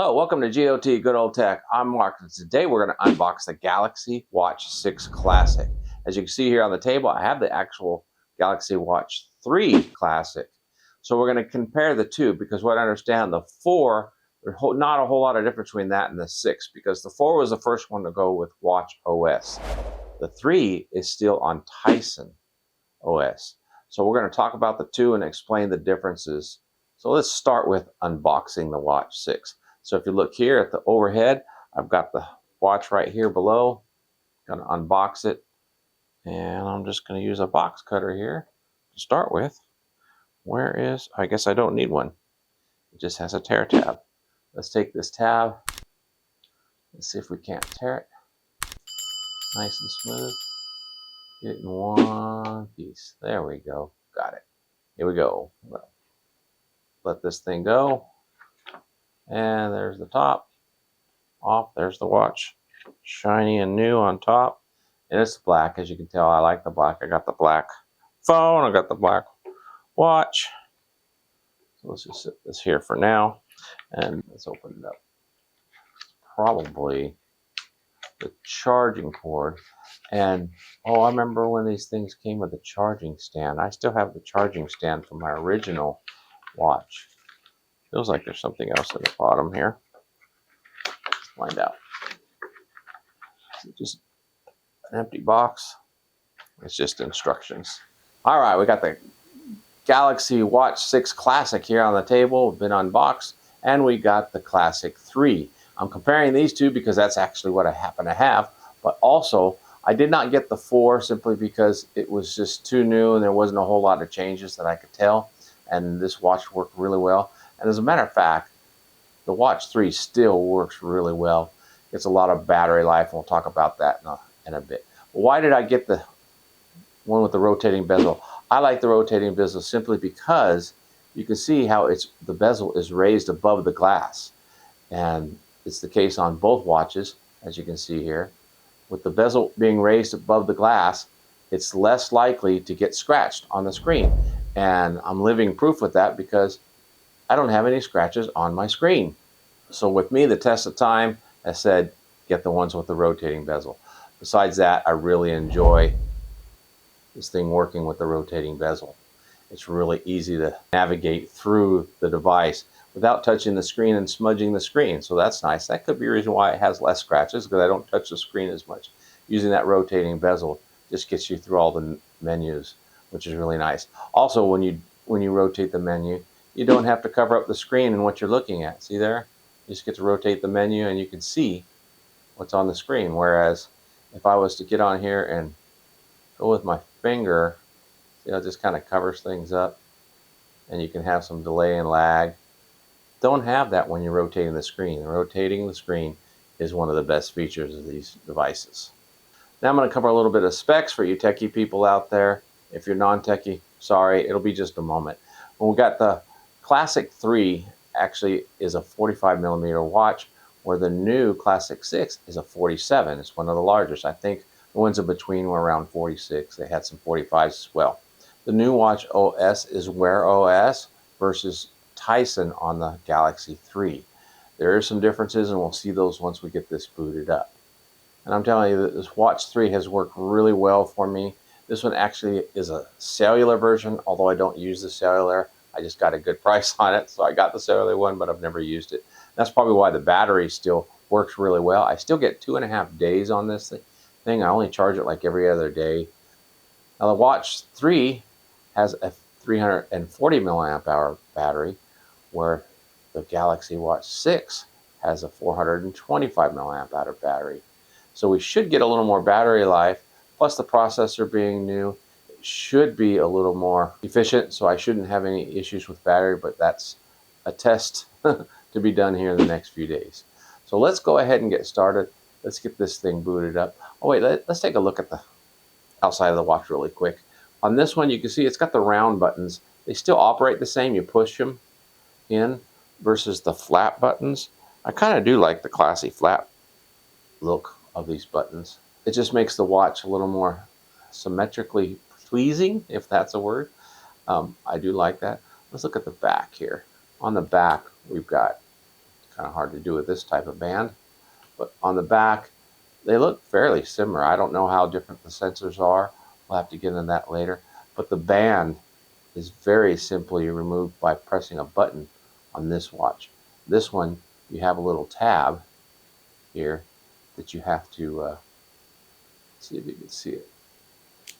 Hello, welcome to GOT Good Old Tech. I'm Mark, and today we're going to unbox the Galaxy Watch 6 Classic. As you can see here on the table, I have the actual Galaxy Watch 3 Classic. So we're going to compare the two because what I understand, the 4, there's not a whole lot of difference between that and the 6 because the 4 was the first one to go with Watch OS. The 3 is still on Tizen OS. So we're going to talk about the two and explain the differences. So let's start with unboxing the Watch 6. So if you look here at the overhead, I've got the watch right here below. I'm going to unbox it. And I'm just going to use a box cutter here to start with. Where is, I guess I don't need one. It just has a tear tab. Let's take this tab. Let's see if we can't tear it. Nice and smooth. Get it in one piece. There we go. Got it. Here we go. Let this thing go. And there's the top. Off. There's the watch. Shiny and new on top. And it's black, as you can tell. I like the black. I got the black phone. I got the black watch. So let's just set this here for now. And let's open it up. Probably the charging cord. And, oh, I remember when these things came with a charging stand. I still have the charging stand from my original watch. Feels like there's something else at the bottom here. Let's find out. Is it just an empty box? It's just instructions. All right, we got the Galaxy Watch 6 Classic here on the table, been unboxed, and we got the Classic 3. I'm comparing these two because that's actually what I happen to have, but also I did not get the 4 simply because it was just too new and there wasn't a whole lot of changes that I could tell, and this watch worked really well. And as a matter of fact, the Watch 3 still works really well. It's a lot of battery life, and we'll talk about that in a bit. Why did I get the one with the rotating bezel? I like the rotating bezel simply because you can see how the bezel is raised above the glass. And it's the case on both watches, as you can see here. With the bezel being raised above the glass, it's less likely to get scratched on the screen. And I'm living proof with that because I don't have any scratches on my screen. So with me, the test of time has said, get the ones with the rotating bezel. Besides that, I really enjoy this thing working with the rotating bezel. It's really easy to navigate through the device without touching the screen and smudging the screen. So that's nice. That could be a reason why it has less scratches, because I don't touch the screen as much. Using that rotating bezel just gets you through all the menus, which is really nice. Also, when you rotate the menu, you don't have to cover up the screen and what you're looking at. See there? You just get to rotate the menu and you can see what's on the screen. Whereas if I was to get on here and go with my finger, see how it just kind of covers things up, and you can have some delay and lag. Don't have that when you're rotating the screen. Rotating the screen is one of the best features of these devices. Now I'm going to cover a little bit of specs for you techie people out there. If you're non-techie, sorry, it'll be just a moment. When we got the Classic 3 actually is a 45 millimeter watch, where the new Classic 6 is a 47. It's one of the largest. I think the ones in between were around 46. They had some 45s as well. The new watch OS is Wear OS versus Tizen on the Galaxy 3. There are some differences, and we'll see those once we get this booted up. And I'm telling you that this Watch 3 has worked really well for me. This one actually is a cellular version, although I don't use the cellular. I just got a good price on it, so I got the cellular one, but I've never used it. That's probably why the battery still works really well. I still get 2.5 days on this thing. I only charge it like every other day. Now the Watch 3 has a 340 milliamp hour battery, where the Galaxy Watch 6 has a 425 milliamp hour battery. So we should get a little more battery life, plus the processor being new, it should be a little more efficient, so I shouldn't have any issues with battery, but that's a test to be done here in the next few days. So let's go ahead and get started. Let's get this thing booted up. Oh wait, let's take a look at the outside of the watch really quick. On this one, you can see it's got the round buttons. They still operate the same. You push them in versus the flat buttons. I kind of do like the classy flat look of these buttons. It just makes the watch a little more symmetrically pleasing, if that's a word. I do like that. Let's look at the back here. On the back, we've got kind of hard to do with this type of band. But on the back, they look fairly similar. I don't know how different the sensors are. We'll have to get into that later. But the band is very simply removed by pressing a button on this watch. This one, you have a little tab here that you have to see if you can see it.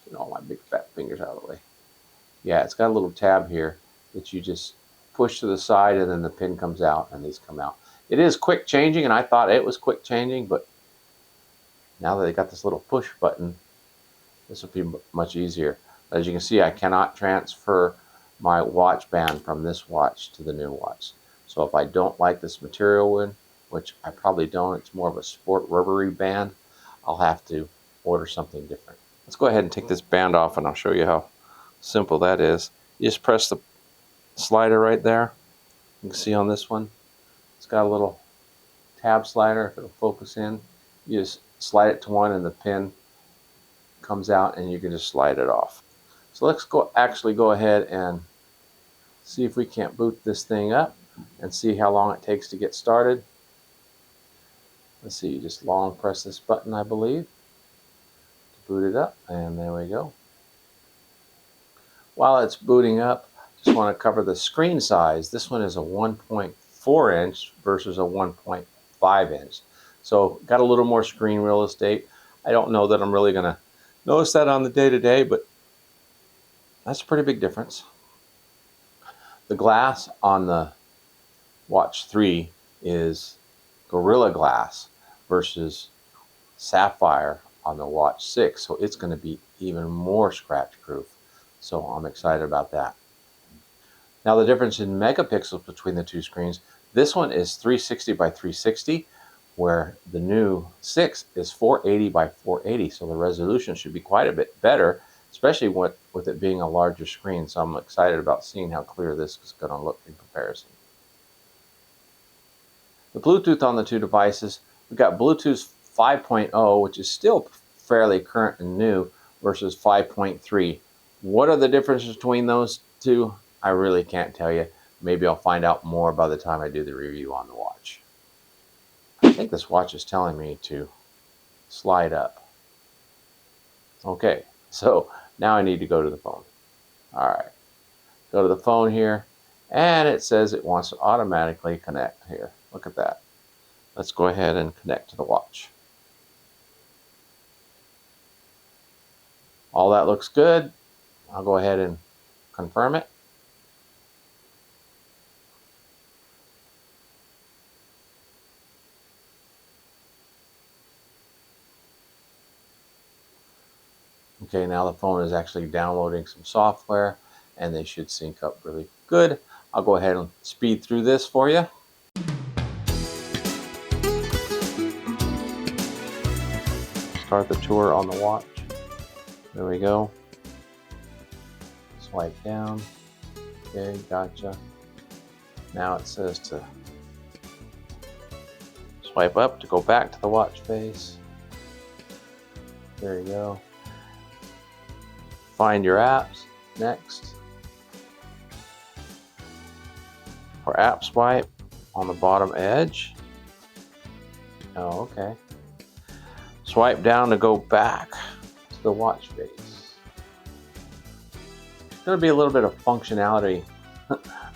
Get all my big fat fingers out of the way. Yeah, it's got a little tab here that you just push to the side, and then the pin comes out and these come out. It is quick changing, and I thought it was quick changing, but now that they got this little push button, this will be much easier. As you can see, I cannot transfer my watch band from this watch to the new watch. So if I don't like this material one, which I probably don't, it's more of a sport rubbery band, I'll have to order something different. Let's go ahead and take this band off, and I'll show you how simple that is. You just press the slider right there. You can see on this one, it's got a little tab slider. If it'll focus in, you just slide it to one and the pin comes out, and you can just slide it off. So let's actually go ahead and see if we can't boot this thing up and see how long it takes to get started. Let's see, you just long press this button, I believe, to boot it up, and there we go. While it's booting up, just want to cover the screen size. This one is a 1.4 inch versus a 1.5 inch. So got a little more screen real estate. I don't know that I'm really going to notice that on the day-to-day, but that's a pretty big difference. The glass on the Watch 3 is Gorilla Glass versus Sapphire on the Watch 6, so it's going to be even more scratch proof. So I'm excited about that. Now the difference in megapixels between the two screens, this one is 360 by 360, where the new 6 is 480 by 480, so the resolution should be quite a bit better, especially with it being a larger screen. So I'm excited about seeing how clear this is going to look in comparison. The Bluetooth on the two devices, we've got Bluetooth 5.0, which is still fairly current and new, versus 5.3. What are the differences between those two? I really can't tell you. Maybe I'll find out more by the time I do the review on the watch. I think this watch is telling me to slide up. Okay, so now I need to go to the phone. All right, go to the phone here, and it says it wants to automatically connect here. Look at that. Let's go ahead and connect to the watch. All that looks good. I'll go ahead and confirm it. Okay, now the phone is actually downloading some software, and they should sync up really good. I'll go ahead and speed through this for you. Start the tour on the watch. There we go. Swipe down. Okay, gotcha. Now it says to swipe up to go back to the watch face. There you go. Find your apps. Next. For app swipe on the bottom edge. Oh, okay. Swipe down to go back to the watch face. It's going to be a little bit of functionality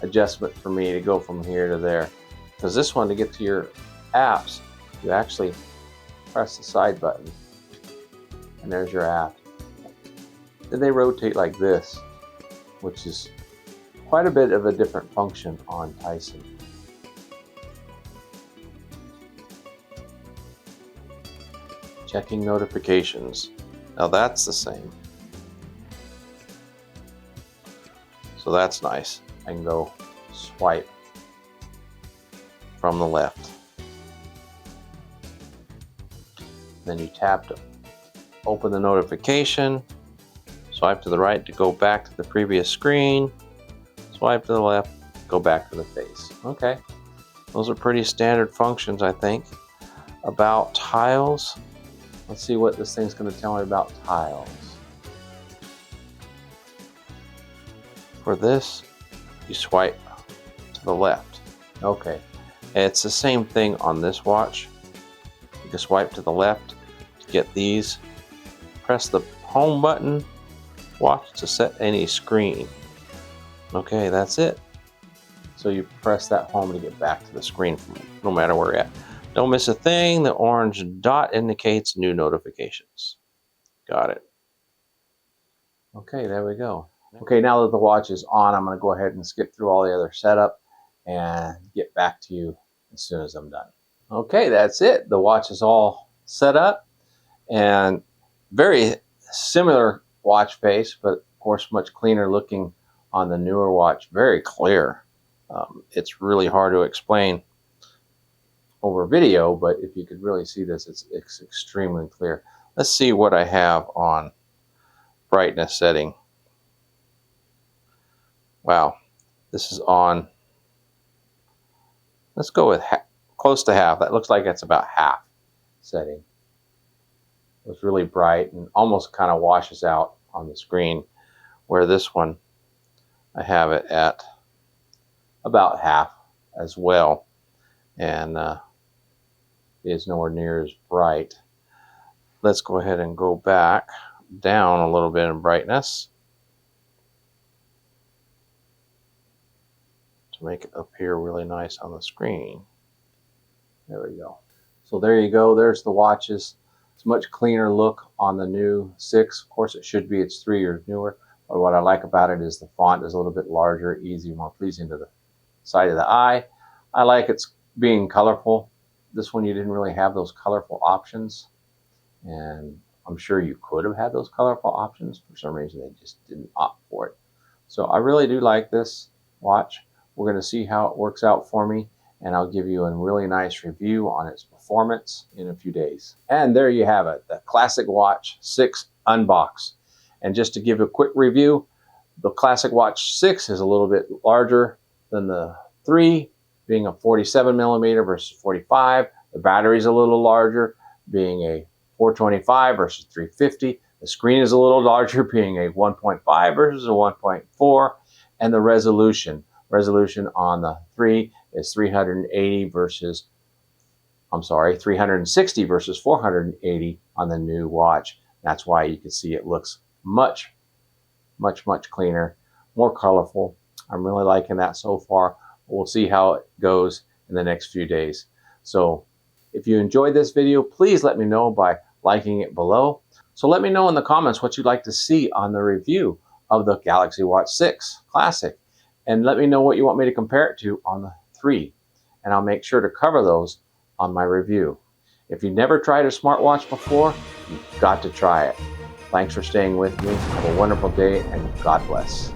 adjustment for me to go from here to there. Because this one, to get to your apps, you actually press the side button. And there's your app. Then they rotate like this, which is quite a bit of a different function on Tyson. Checking notifications. Now that's the same. So that's nice. I can go swipe from the left. Then you tap to open the notification. Swipe to the right to go back to the previous screen. Swipe to the left, go back to the face. Okay, those are pretty standard functions, I think. About tiles. Let's see what this thing's going to tell me about tiles. For this, you swipe to the left. Okay, It's the same thing on this watch. You can swipe to the left to get these. Press the home button, watch to set any screen. Okay, that's it. So you press that home to get back to the screen from no matter where you're at. Don't miss a thing. The orange dot indicates new notifications. Got it. Okay, there we go. Okay, now that the watch is on, I'm going to go ahead and skip through all the other setup and get back to you as soon as I'm done. Okay, that's it. The watch is all set up and very similar watch face, but of course much cleaner looking on the newer watch. Very clear. It's really hard to explain over video, but if you could really see this, it's extremely clear. Let's see what I have on brightness setting. Wow, this is on, let's go with close to half. That looks like it's about half setting. It's really bright and almost kind of washes out on the screen, where this one I have it at about half as well, and is nowhere near as bright. Let's go ahead and go back down a little bit in brightness to make it appear really nice on the screen. There we go. So there you go. There's the watches. It's a much cleaner look on the new 6. Of course, it should be. It's 3 years newer. But what I like about it is the font is a little bit larger, easier, more pleasing to the side of the eye. I like it's being colorful. This one, you didn't really have those colorful options. And I'm sure you could have had those colorful options. For some reason, they just didn't opt for it. So I really do like this watch. We're going to see how it works out for me, and I'll give you a really nice review on its performance in a few days. And there you have it, the Classic Watch 6 Unboxed. And just to give a quick review, the Classic Watch 6 is a little bit larger than the 3, being a 47 millimeter versus 45. The battery's a little larger, being a 425 versus 350. The screen is a little larger, being a 1.5 versus a 1.4. And the resolution on the 3 is 360 versus 480 on the new watch. That's why you can see it looks much cleaner, more colorful. I'm really liking that so far. We'll see how it goes in the next few days. So if you enjoyed this video, please let me know by liking it below. So let me know in the comments what you'd like to see on the review of the Galaxy Watch 6 Classic. And let me know what you want me to compare it to on the 3. And I'll make sure to cover those on my review. If you've never tried a smartwatch before, you've got to try it. Thanks for staying with me. Have a wonderful day, and God bless.